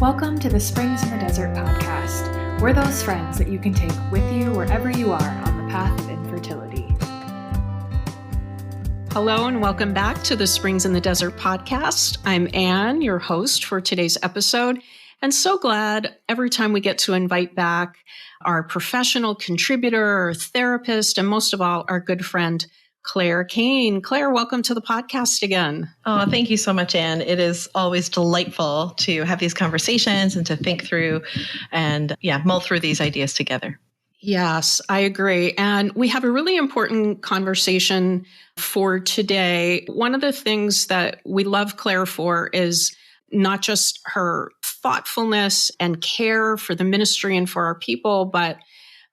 Welcome to the Springs in the Desert podcast. We're those friends that you can take with you wherever you are on the path of infertility. Hello and welcome back to the Springs in the Desert podcast. I'm Anne, your host for today's episode, and so glad every time we get to invite back our professional contributor, our therapist, and most of all, our good friend, Clare Kane. Clare, welcome to the podcast again. Oh, thank you so much, Anne. It is always delightful to have these conversations and to think through and mull through these ideas together. Yes, I agree. And we have a really important conversation for today. One of the things that we love Clare for is not just her thoughtfulness and care for the ministry and for our people, but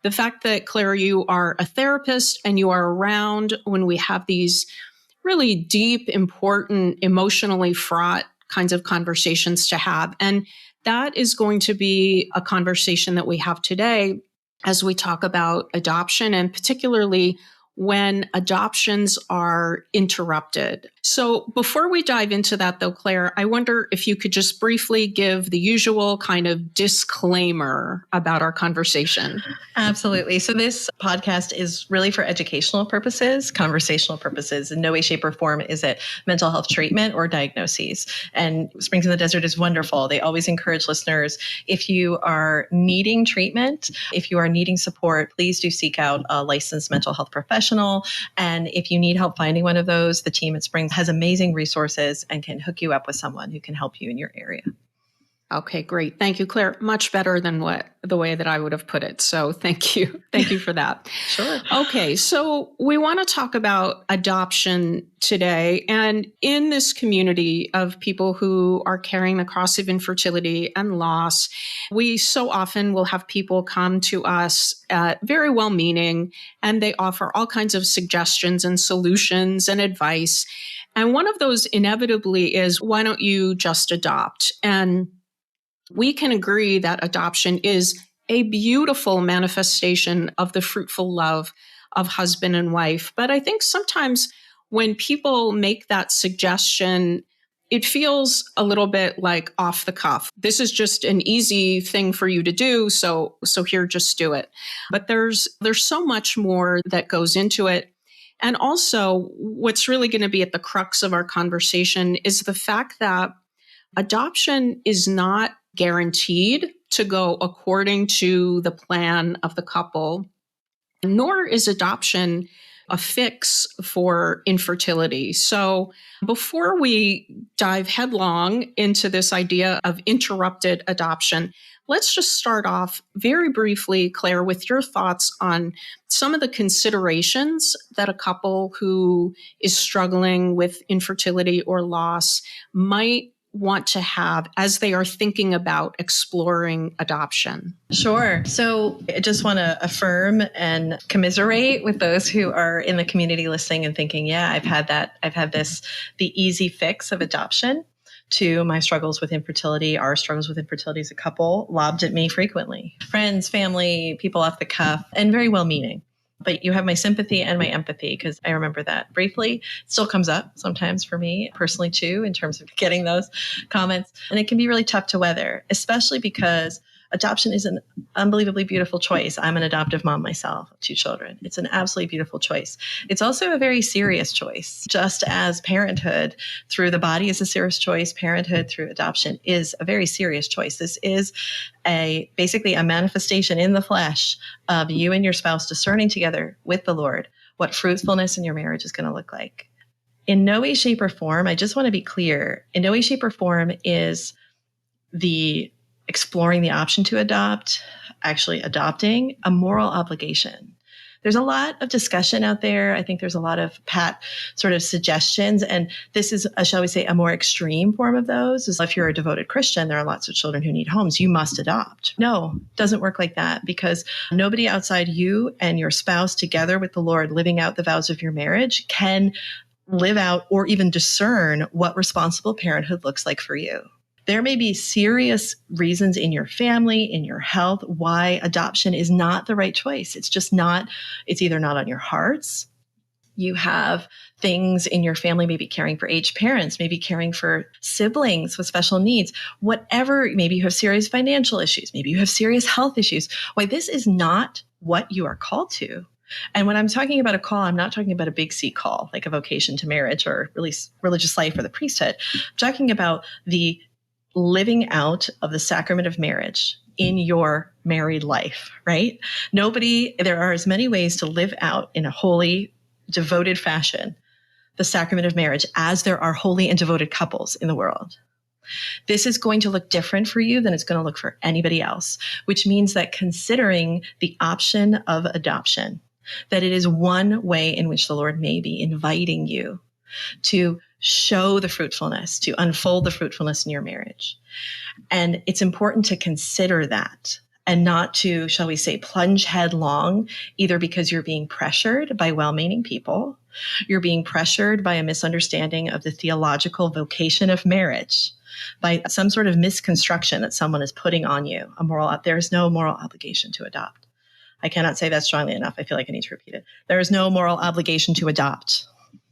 the fact that, Clare, you are a therapist and you are around when we have these really deep, important, emotionally fraught kinds of conversations to have. And that is going to be a conversation that we have today as we talk about adoption, and particularly when adoptions are interrupted. So before we dive into that, though, Clare, I wonder if you could just briefly give the usual kind of disclaimer about our conversation. Absolutely. So this podcast is really for educational purposes, conversational purposes. In no way, shape, or form is it mental health treatment or diagnoses. And Springs in the Desert is wonderful. They always encourage listeners, if you are needing treatment, if you are needing support, please do seek out a licensed mental health professional. And if you need help finding one of those, the team at Springs has amazing resources and can hook you up with someone who can help you in your area. Okay, great. Thank you, Clare. Much better than the way that I would have put it. So thank you. Thank you for that. Sure. Okay, so we want to talk about adoption today. And in this community of people who are carrying the cross of infertility and loss, we so often will have people come to us very well-meaning, and they offer all kinds of suggestions and solutions and advice. And one of those inevitably is, why don't you just adopt? And we can agree that adoption is a beautiful manifestation of the fruitful love of husband and wife. But I think sometimes when people make that suggestion, it feels a little bit like off the cuff. This is just an easy thing for you to do, so here, just do it. But there's so much more that goes into it. And also, what's really going to be at the crux of our conversation is the fact that adoption is not guaranteed to go according to the plan of the couple, nor is adoption a fix for infertility. So before we dive headlong into this idea of interrupted adoption, let's just start off very briefly, Clare, with your thoughts on some of the considerations that a couple who is struggling with infertility or loss might want to have as they are thinking about exploring adoption. Sure. So I just want to affirm and commiserate with those who are in the community listening and thinking, I've had this, the easy fix of adoption to my struggles with infertility, our struggles with infertility as a couple, lobbed at me frequently. Friends, family, people off the cuff, and very well-meaning. But you have my sympathy and my empathy, because I remember that briefly. It still comes up sometimes for me personally, too, in terms of getting those comments. And it can be really tough to weather, especially because adoption is an unbelievably beautiful choice. I'm an adoptive mom myself, 2 children. It's an absolutely beautiful choice. It's also a very serious choice. Just as parenthood through the body is a serious choice, parenthood through adoption is a very serious choice. This is basically a manifestation in the flesh of you and your spouse discerning together with the Lord what fruitfulness in your marriage is going to look like. In no way, shape, or form, I just want to be clear, in no way, shape, or form is the exploring the option to adopt, actually adopting, a moral obligation. There's a lot of discussion out there. I think there's a lot of pat sort of suggestions. And this is, shall we say, a more extreme form of those. Is if you're a devoted Christian, there are lots of children who need homes. You must adopt. No, it doesn't work like that, because nobody outside you and your spouse together with the Lord living out the vows of your marriage can live out or even discern what responsible parenthood looks like for you. There may be serious reasons in your family, in your health, why adoption is not the right choice. It's just not, it's either not on your hearts, You have things in your family, maybe caring for aged parents, maybe caring for siblings with special needs, whatever. Maybe you have serious financial issues. Maybe you have serious health issues. Why, this is not what you are called to. And when I'm talking about a call, I'm not talking about a big C call, like a vocation to marriage or religious life or the priesthood. I'm talking about the living out of the sacrament of marriage in your married life, right? There are as many ways to live out in a holy, devoted fashion the sacrament of marriage as there are holy and devoted couples in the world. This is going to look different for you than it's going to look for anybody else, which means that considering the option of adoption, that it is one way in which the Lord may be inviting you to show the fruitfulness, to unfold the fruitfulness in your marriage. And it's important to consider that and not to, shall we say, plunge headlong, either because you're being pressured by well-meaning people, you're being pressured by a misunderstanding of the theological vocation of marriage, by some sort of misconstruction that someone is putting on you. There is no moral obligation to adopt. I cannot say that strongly enough. I feel like I need to repeat it. There is no moral obligation to adopt.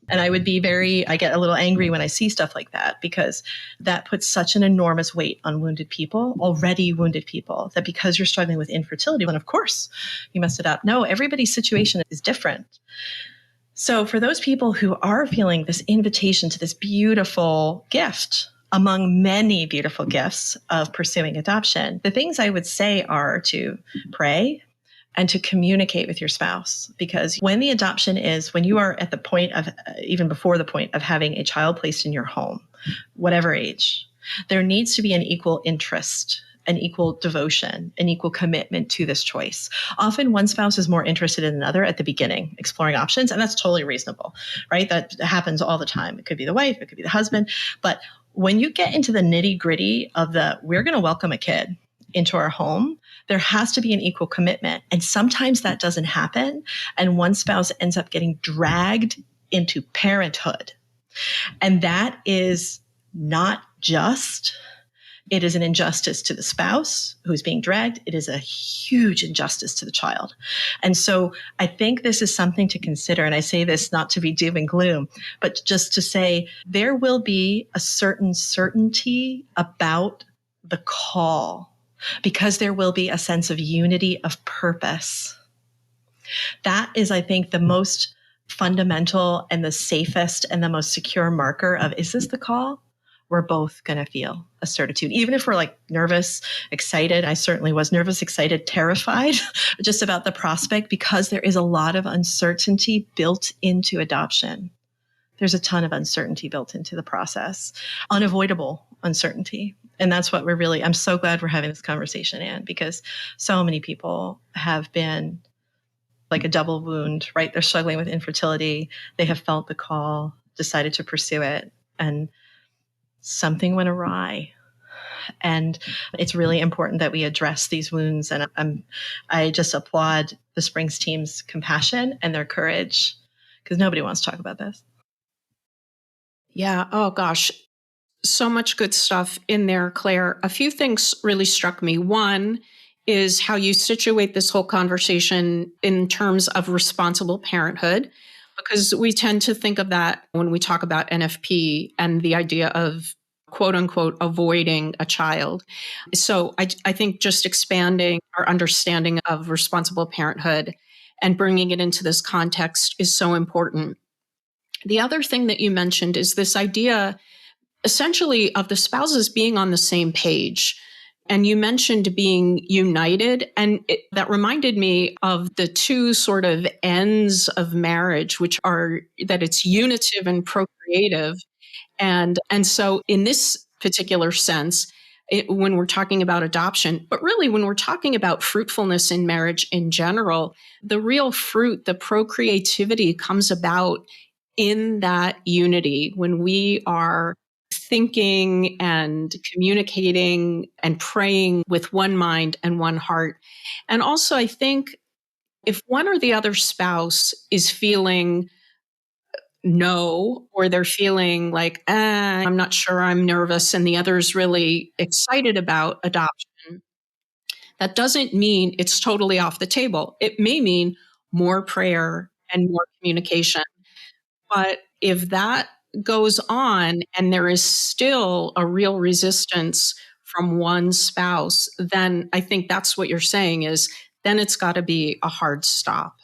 And I get a little angry when I see stuff like that, because that puts such an enormous weight on already wounded people, that because you're struggling with infertility, then of course you must adopt. No, everybody's situation is different. So for those people who are feeling this invitation to this beautiful gift, among many beautiful gifts of pursuing adoption, the things I would say are to pray and to communicate with your spouse. Because when you are at the point of, even before the point of having a child placed in your home, whatever age, there needs to be an equal interest, an equal devotion, an equal commitment to this choice. Often one spouse is more interested in another at the beginning, exploring options, and that's totally reasonable, right? That happens all the time. It could be the wife, it could be the husband. But when you get into the nitty gritty of we're going to welcome a kid into our home, there has to be an equal commitment. And sometimes that doesn't happen. And one spouse ends up getting dragged into parenthood. And that is not just. It is an injustice to the spouse who's being dragged. It is a huge injustice to the child. And so I think this is something to consider. And I say this not to be doom and gloom, but just to say there will be a certain certainty about the call, because there will be a sense of unity of purpose. That is, I think, the most fundamental and the safest and the most secure marker of, is this the call? We're both going to feel a certitude, even if we're nervous, excited. I certainly was nervous, excited, terrified just about the prospect, because there is a lot of uncertainty built into adoption. There's a ton of uncertainty built into the process, unavoidable uncertainty. And that's what I'm so glad we're having this conversation, Anne, because so many people have been like a double wound, right? They're struggling with infertility. They have felt the call, decided to pursue it, and something went awry. And it's really important that we address these wounds. And I just applaud the Springs team's compassion and their courage, because nobody wants to talk about this. Yeah. Oh, gosh. So much good stuff in there, Claire. A few things really struck me. One is how you situate this whole conversation in terms of responsible parenthood, because we tend to think of that when we talk about NFP and the idea of quote unquote avoiding a child. So I think just expanding our understanding of responsible parenthood and bringing it into this context is so important. The other thing that you mentioned is this idea essentially of the spouses being on the same page. And you mentioned being united. And that reminded me of the two sort of ends of marriage, which are that it's unitive and procreative. And so in this particular sense, when we're talking about adoption, but really when we're talking about fruitfulness in marriage in general, the real fruit, the procreativity comes about in that unity when we are thinking and communicating and praying with one mind and one heart. And also, I think if one or the other spouse is feeling no, or they're feeling like, I'm not sure, I'm nervous, and the other is really excited about adoption, that doesn't mean it's totally off the table. It may mean more prayer and more communication. But if that goes on and there is still a real resistance from one spouse, then I think that's what you're saying is then it's got to be a hard stop.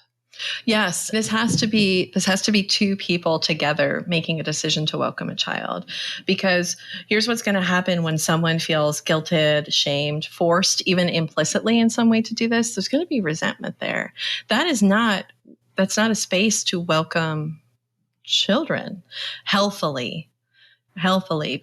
Yes, this has to be two people together making a decision to welcome a child. Because here's what's going to happen when someone feels guilted, shamed, forced, even implicitly in some way to do this. There's going to be resentment there. That's not a space to welcome children healthily,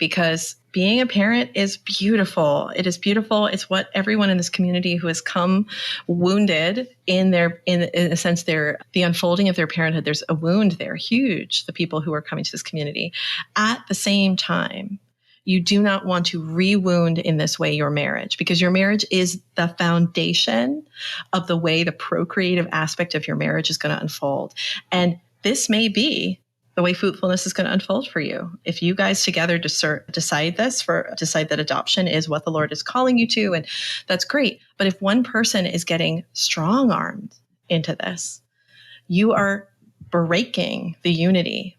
because being a parent is beautiful. It is beautiful. It's what everyone in this community who has come wounded in a sense, the unfolding of their parenthood, there's a wound there, huge, the people who are coming to this community. At the same time, you do not want to re-wound in this way your marriage, because your marriage is the foundation of the way the procreative aspect of your marriage is going to unfold. And this may be the way fruitfulness is going to unfold for you. If you guys together decide that adoption is what the Lord is calling you to, and that's great. But if one person is getting strong-armed into this, you are breaking the unity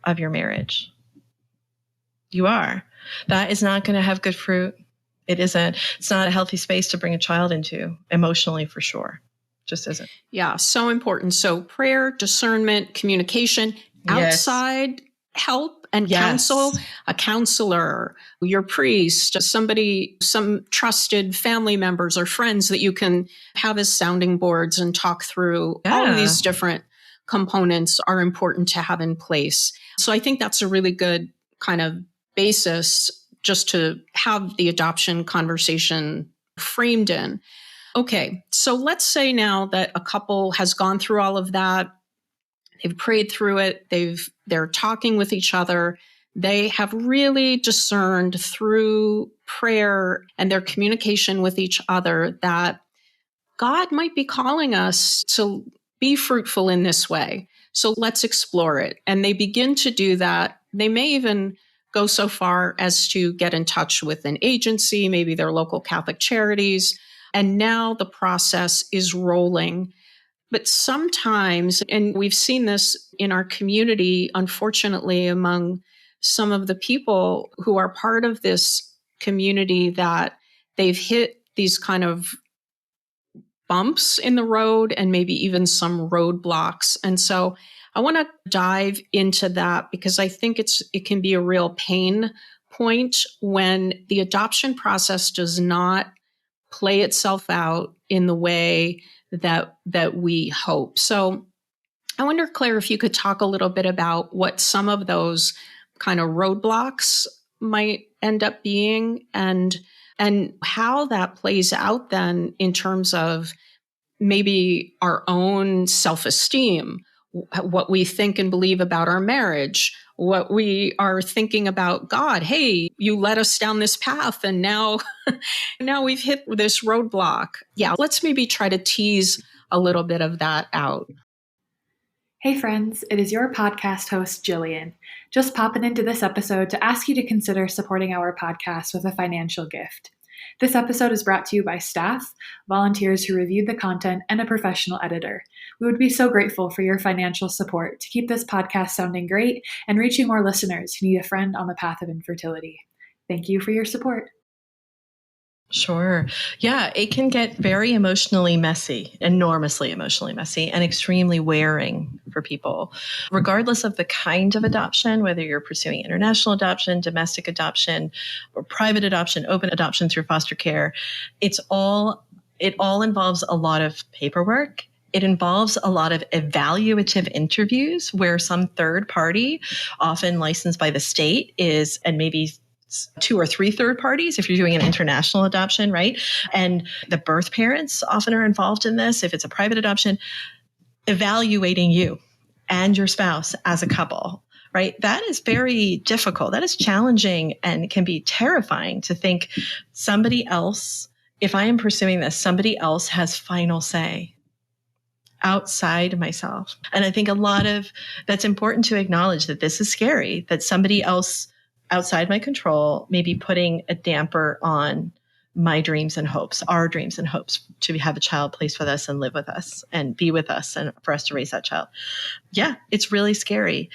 of your marriage. You are. That is not going to have good fruit. It's not a healthy space to bring a child into, emotionally for sure. Just isn't. Yeah, so important. So prayer, discernment, communication, outside help and counsel, a counselor, your priest, some trusted family members or friends that you can have as sounding boards and talk through. All of these different components are important to have in place. So I think that's a really good kind of basis just to have the adoption conversation framed in. Okay, so let's say now that a couple has gone through all of that. They've prayed through it. They're talking with each other. They have really discerned through prayer and their communication with each other that God might be calling us to be fruitful in this way. So let's explore it. And they begin to do that. They may even go so far as to get in touch with an agency, maybe their local Catholic charities. And now the process is rolling. But sometimes, and we've seen this in our community, unfortunately, among some of the people who are part of this community, that they've hit these kind of bumps in the road and maybe even some roadblocks. And so I want to dive into that because I think it can be a real pain point when the adoption process does not play itself out in the way that we hope. So I wonder, Claire, if you could talk a little bit about what some of those kind of roadblocks might end up being and how that plays out then in terms of maybe our own self-esteem, what we think and believe about our marriage, what we are thinking about God. Hey, you led us down this path and now we've hit this roadblock. Yeah, let's maybe try to tease a little bit of that out. Hey friends, it is your podcast host, Jillian, just popping into this episode to ask you to consider supporting our podcast with a financial gift. This episode is brought to you by staff, volunteers who reviewed the content, and a professional editor. We would be so grateful for your financial support to keep this podcast sounding great and reaching more listeners who need a friend on the path of infertility. Thank you for your support. Sure. Yeah, it can get very emotionally messy, enormously emotionally messy, and extremely wearing for people, regardless of the kind of adoption, whether you're pursuing international adoption, domestic adoption, or private adoption, open adoption through foster care. It all involves a lot of paperwork. It involves a lot of evaluative interviews where some third party, often licensed by the state, is, and maybe 2 or 3 third parties if you're doing an international adoption, right? And the birth parents often are involved in this if it's a private adoption, evaluating you and your spouse as a couple, right? That is very difficult. That is challenging and can be terrifying to think somebody else, if I am pursuing this, somebody else has final say outside myself. And I think that's important to acknowledge, that this is scary, that somebody else outside my control may be putting a damper on my dreams and hopes, our dreams and hopes to have a child placed with us and live with us and be with us and for us to raise that child. Yeah, it's really scary.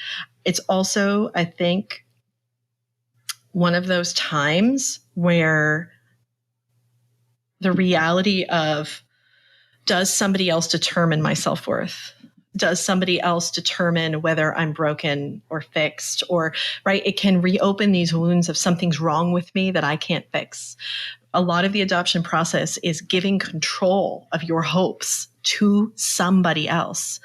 It's also, I think, one of those times where the reality of, does somebody else determine my self-worth? Does somebody else determine whether I'm broken or fixed? Or, right, it can reopen these wounds of something's wrong with me that I can't fix. A lot of the adoption process is giving control of your hopes to somebody else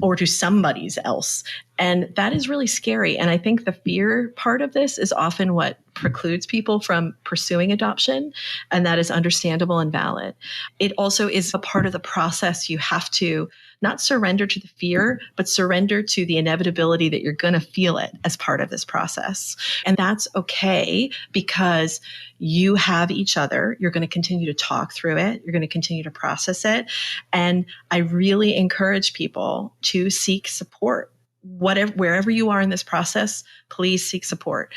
or to somebody's else. And that is really scary. And I think the fear part of this is often what precludes people from pursuing adoption. And that is understandable and valid. It also is a part of the process. You have to not surrender to the fear, but surrender to the inevitability that you're going to feel it as part of this process. And that's okay, because you have each other. You're going to continue to talk through it. You're going to continue to process it. And I really encourage people to seek support. Wherever you are in this process, please seek support.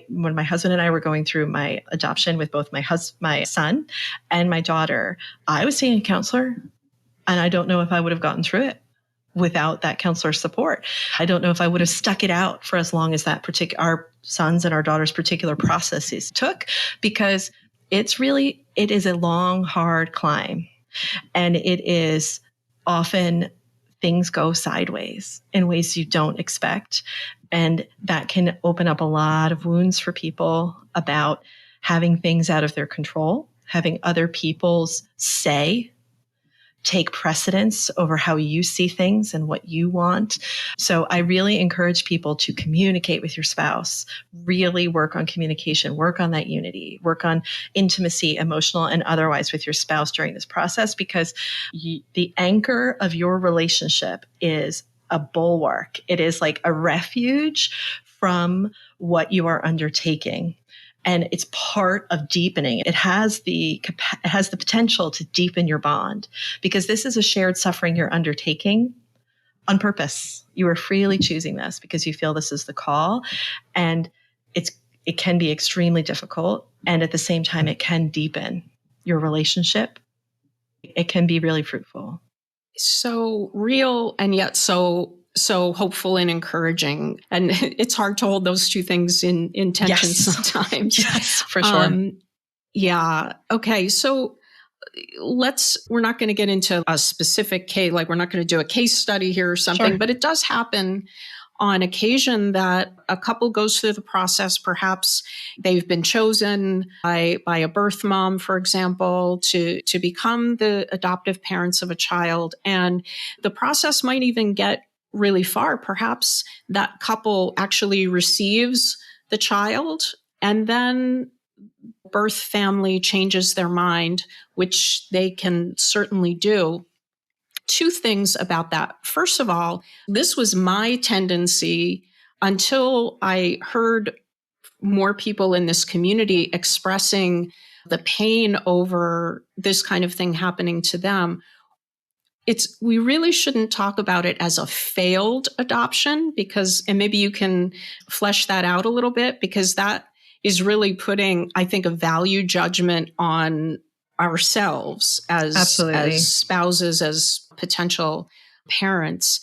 When my husband and I were going through my adoption with both my son and my daughter, I was seeing a counselor, and I don't know if I would have gotten through it without that counselor's support. I don't know if I would have stuck it out for as long as our sons and our daughter's particular processes took, because it is a long, hard climb. And it is often things go sideways in ways you don't expect. And that can open up a lot of wounds for people about having things out of their control, having other people's say take precedence over how you see things and what you want. So I really encourage people to communicate with your spouse, really work on communication, work on that unity, work on intimacy, emotional and otherwise with your spouse during this process, because the anchor of your relationship is a bulwark. It is like a refuge from what you are undertaking. And it's part of deepening. It has the potential to deepen your bond, because this is a shared suffering you're undertaking on purpose. You are freely choosing this because you feel this is the call, and it can be extremely difficult. And at the same time, it can deepen your relationship. It can be really fruitful. So real and yet so hopeful and encouraging. And it's hard to hold those two things in tension sometimes. Yes, for sure. Yeah. Okay. So we're not going to get into a specific case, like we're not going to do a case study here or something, Sure. But it does happen on occasion that a couple goes through the process. Perhaps they've been chosen by a birth mom, for example, to become the adoptive parents of a child. And the process might even get really far. Perhaps that couple actually receives the child, and then birth family changes their mind, which they can certainly do. Two things about that. First of all, this was my tendency until I heard more people in this community expressing the pain over this kind of thing happening to them. We really shouldn't talk about it as a failed adoption, and maybe you can flesh that out a little bit, because that is really putting, I think, a value judgment on ourselves as spouses, as potential parents.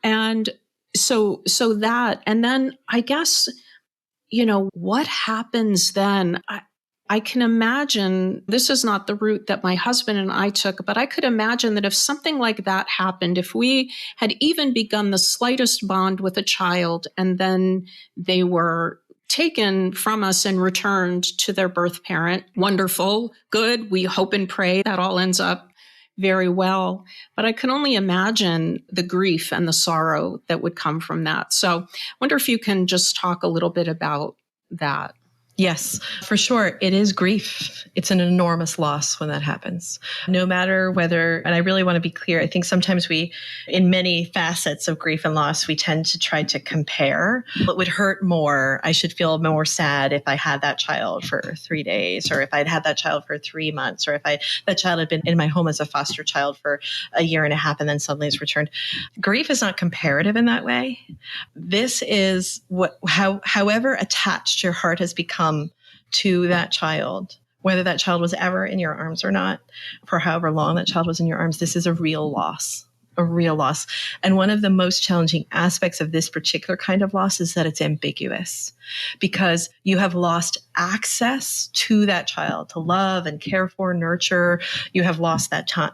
And so that, and then I guess, what happens then? I can imagine, this is not the route that my husband and I took, but I could imagine that if something like that happened, if we had even begun the slightest bond with a child and then they were taken from us and returned to their birth parent, wonderful, good. We hope and pray that all ends up very well. But I can only imagine the grief and the sorrow that would come from that. So I wonder if you can just talk a little bit about that. Yes, for sure. It is grief. It's an enormous loss when that happens. No matter whether, and I really want to be clear, I think sometimes in many facets of grief and loss, we tend to try to compare. What would hurt more? I should feel more sad if I had that child for 3 days, or if I'd had that child for 3 months, or if that child had been in my home as a foster child for a year and a half and then suddenly is returned. Grief is not comparative in that way. This is however attached your heart has become to that child, whether that child was ever in your arms or not, for however long that child was in your arms, this is a real loss. A real loss. And one of the most challenging aspects of this particular kind of loss is that it's ambiguous, because you have lost access to that child to love and care for, nurture. You have lost that time,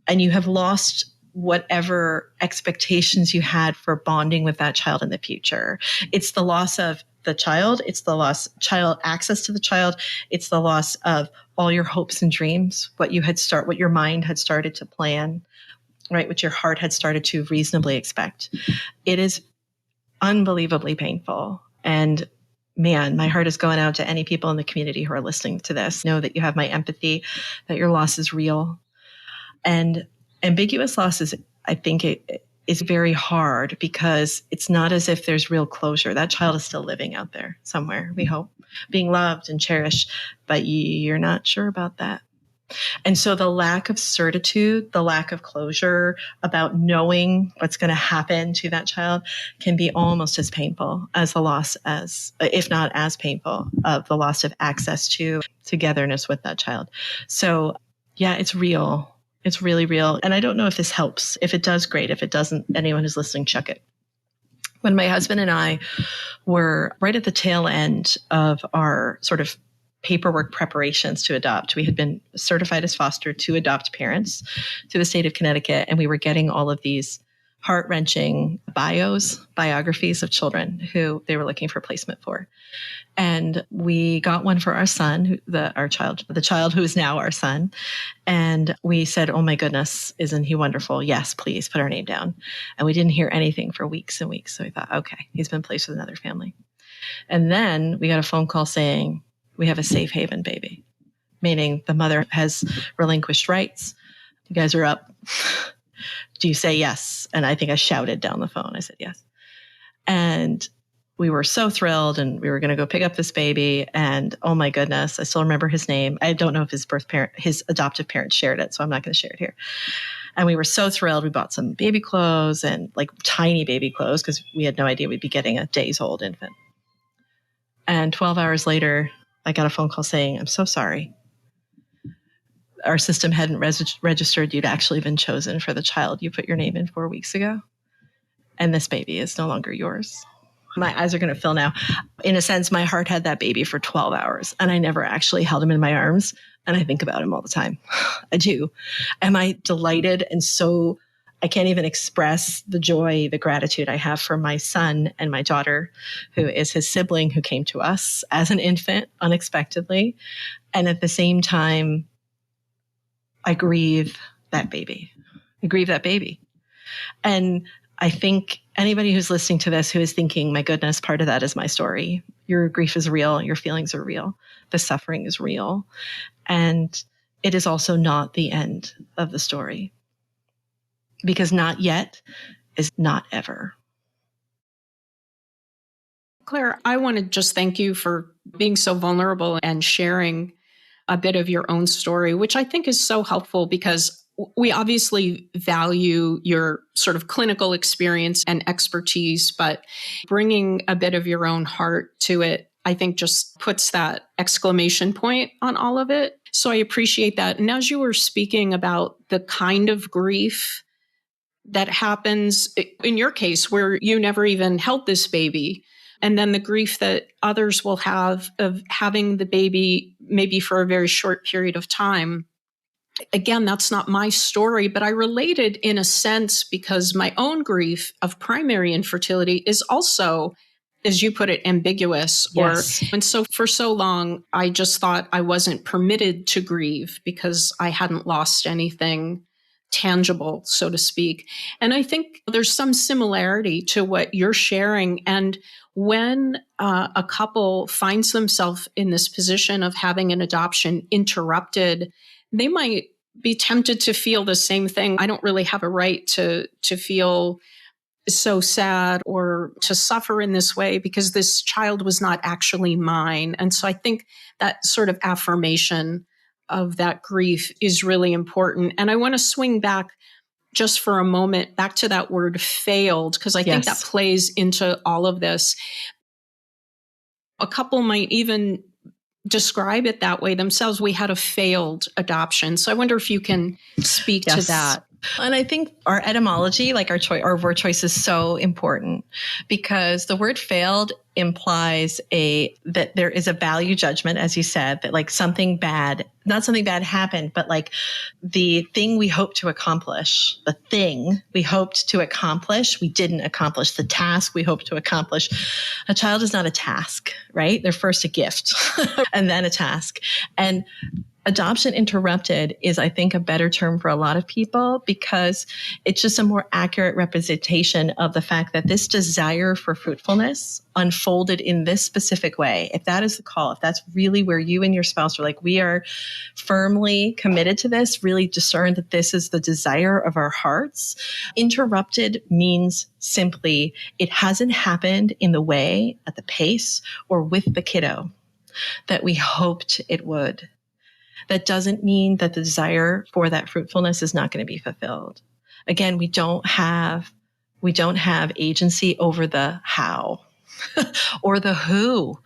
and you have lost whatever expectations you had for bonding with that child in the future. It's the loss of the child. It's the loss child access to the child. It's the loss of all your hopes and dreams, what your mind had started to plan, right? What your heart had started to reasonably expect. It is unbelievably painful. And man, my heart is going out to any people in the community who are listening to this. Know that you have my empathy, that your loss is real. And ambiguous loss is, I think it is very hard, because it's not as if there's real closure. That child is still living out there somewhere, we hope, being loved and cherished, but you're not sure about that. And so the lack of certitude, the lack of closure about knowing what's going to happen to that child can be almost as painful as the loss, if not as painful, of the loss of access to togetherness with that child. So yeah, it's real. It's really real. And I don't know if this helps. If it does, great. If it doesn't, anyone who's listening, chuck it. When my husband and I were right at the tail end of our sort of paperwork preparations to adopt, we had been certified as foster to adopt parents through the state of Connecticut. And we were getting all of these heart-wrenching biographies of children who they were looking for placement for. And we got one for our son, the child who is now our son. And we said, oh my goodness, isn't he wonderful? Yes, please put our name down. And we didn't hear anything for weeks and weeks. So we thought, okay, he's been placed with another family. And then we got a phone call saying, we have a safe haven baby, meaning the mother has relinquished rights. You guys are up. Do you say yes? And I think I shouted down the phone. I said yes. And we were so thrilled, and we were going to go pick up this baby. And oh my goodness, I still remember his name. I don't know if his adoptive parents shared it, so I'm not going to share it here. And we were so thrilled. We bought some baby clothes, and like tiny baby clothes, because we had no idea we'd be getting a days-old infant. And 12 hours later, I got a phone call saying, I'm so sorry. Our system hadn't registered you'd actually been chosen for the child you put your name in 4 weeks ago. And this baby is no longer yours. My eyes are going to fill now. In a sense, my heart had that baby for 12 hours, and I never actually held him in my arms. And I think about him all the time. I do. Am I delighted? And so I can't even express the joy, the gratitude I have for my son and my daughter, who is his sibling, who came to us as an infant unexpectedly. And at the same time, I grieve that baby. And I think anybody who's listening to this who is thinking, my goodness, part of that is my story. Your grief is real. Your feelings are real. The suffering is real. And it is also not the end of the story. Because not yet is not ever. Claire, I want to just thank you for being so vulnerable and sharing a bit of your own story, which I think is so helpful, because we obviously value your sort of clinical experience and expertise, but bringing a bit of your own heart to it, I think just puts that exclamation point on all of it. So I appreciate that. And as you were speaking about the kind of grief that happens in your case, where you never even held this baby, and then the grief that others will have of having the baby maybe for a very short period of time. Again, that's not my story, but I related in a sense because my own grief of primary infertility is also, as you put it, ambiguous. Yes. And so for so long, I just thought I wasn't permitted to grieve because I hadn't lost anything tangible, so to speak. And I think there's some similarity to what you're sharing. And when a couple finds themselves in this position of having an adoption interrupted, they might be tempted to feel the same thing. I don't really have a right to feel so sad or to suffer in this way because this child was not actually mine. And so I think that sort of affirmation of that grief is really important. And I want to swing back just for a moment back to that word failed, because I think that plays into all of this. A couple might even describe it that way themselves. We had a failed adoption. So I wonder if you can speak to that. And I think our etymology, like our word choice, is so important because the word failed implies that there is a value judgment, as you said, that like not something bad happened, but like the thing we hoped to accomplish, we didn't accomplish the task we hoped to accomplish. A child is not a task, right? They're first a gift and then a task. And adoption interrupted is, I think, a better term for a lot of people because it's just a more accurate representation of the fact that this desire for fruitfulness unfolded in this specific way. If that is the call, if that's really where you and your spouse are like, we are firmly committed to this, really discern that this is the desire of our hearts. Interrupted means simply it hasn't happened in the way, at the pace, or with the kiddo that we hoped it would. That doesn't mean that the desire for that fruitfulness is not going to be fulfilled. Again, we don't have agency over the how or the who,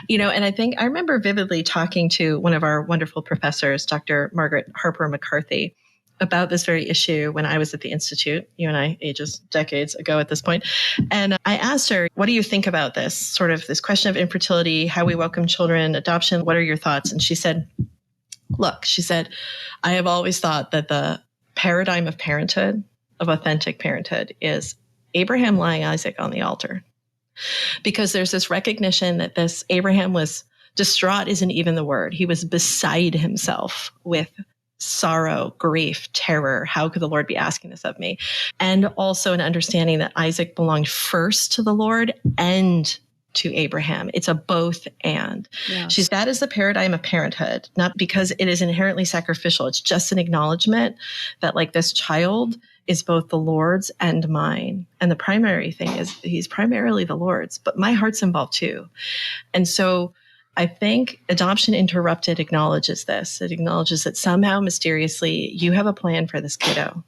and I remember vividly talking to one of our wonderful professors, Dr. Margaret Harper McCarthy, about this very issue when I was at the Institute, you and I, ages decades ago at this point. And I asked her, what do you think about this sort of this question of infertility, how we welcome children, adoption? What are your thoughts? And she said, I have always thought that the paradigm of parenthood, of authentic parenthood, is Abraham laying Isaac on the altar. Because there's this recognition that this Abraham was distraught isn't even the word. He was beside himself with sorrow, grief, terror. How could the Lord be asking this of me? And also an understanding that Isaac belonged first to the Lord and to Abraham. It's a both and. Yes. That is the paradigm of parenthood, not because it is inherently sacrificial. It's just an acknowledgement that like this child is both the Lord's and mine. And the primary thing is he's primarily the Lord's, but my heart's involved too. And so I think Adoption Interrupted acknowledges this. It acknowledges that somehow mysteriously you have a plan for this kiddo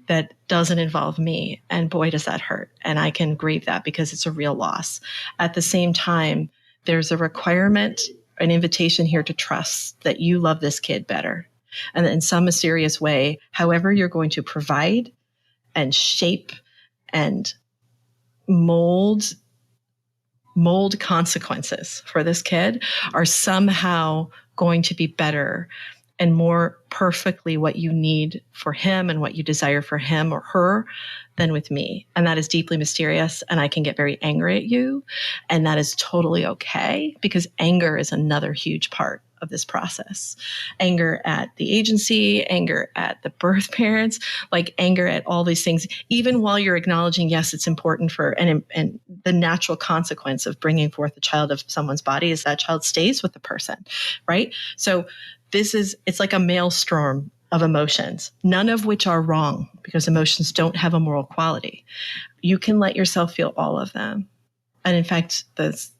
that doesn't involve me. And boy, does that hurt. And I can grieve that because it's a real loss. At the same time, there's a requirement, an invitation here to trust that you love this kid better. And that in some mysterious way, however you're going to provide and shape and mold consequences for this kid are somehow going to be better and more perfectly what you need for him and what you desire for him or her than with me. And that is deeply mysterious. And I can get very angry at you. And that is totally okay because anger is another huge part of this process. Anger at the agency, anger at the birth parents, like anger at all these things, even while you're acknowledging, yes, it's important for, and the natural consequence of bringing forth a child of someone's body is that child stays with the person, right? So it's like a maelstrom of emotions, none of which are wrong because emotions don't have a moral quality. You can let yourself feel all of them. And in fact, that's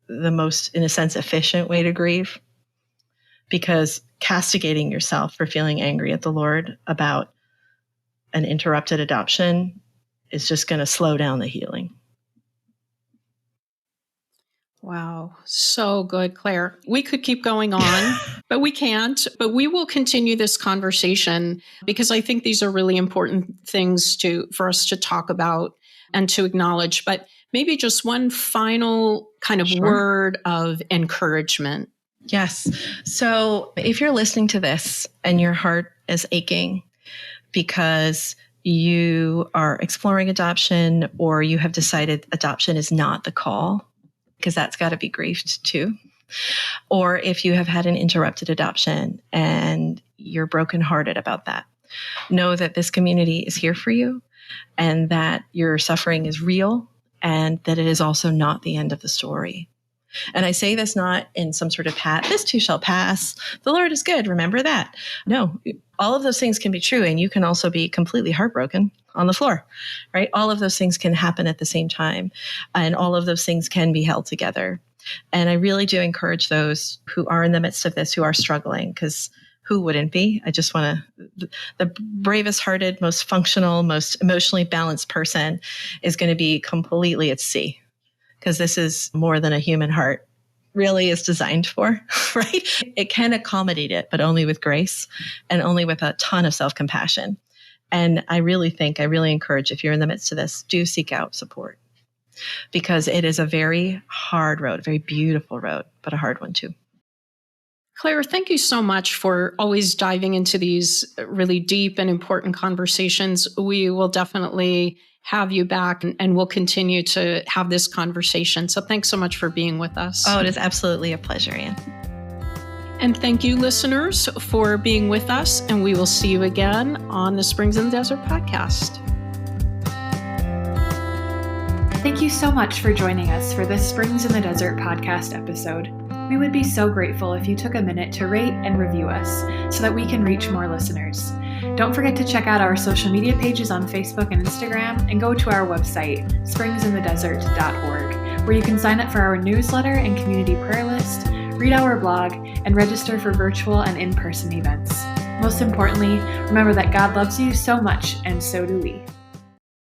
the most, in a sense, efficient way to grieve. Because castigating yourself for feeling angry at the Lord about an interrupted adoption is just going to slow down the healing. Wow. So good, Claire. We could keep going on, but we can't. But we will continue this conversation because I think these are really important things for us to talk about and to acknowledge. But maybe just one final kind of word of encouragement. Yes. So if you're listening to this and your heart is aching because you are exploring adoption or you have decided adoption is not the call, because that's got to be grieved too. Or if you have had an interrupted adoption and you're brokenhearted about that, know that this community is here for you and that your suffering is real and that it is also not the end of the story. And I say this not in some sort of this too shall pass. The Lord is good. Remember that. No, all of those things can be true. And you can also be completely heartbroken on the floor, right? All of those things can happen at the same time. And all of those things can be held together. And I really do encourage those who are in the midst of this, who are struggling, because who wouldn't be? I just want to, the bravest hearted, most functional, most emotionally balanced person is going to be completely at sea. Because this is more than a human heart. really is designed for, right? It can accommodate it, but only with grace and only with a ton of self-compassion. And I really encourage, if you're in the midst of this, do seek out support, because it is a very hard road, a very beautiful road, but a hard one too. Claire, thank you so much for always diving into these really deep and important conversations. We will definitely have you back and we'll continue to have this conversation. So thanks so much for being with us. Oh, it is absolutely a pleasure, Anne. And thank you, listeners, for being with us. And we will see you again on the Springs in the Desert podcast. Thank you so much for joining us for this Springs in the Desert podcast episode. We would be so grateful if you took a minute to rate and review us so that we can reach more listeners. Don't forget to check out our social media pages on Facebook and Instagram, and go to our website, springsinthedesert.org, where you can sign up for our newsletter and community prayer list, read our blog, and register for virtual and in-person events. Most importantly, remember that God loves you so much, and so do we.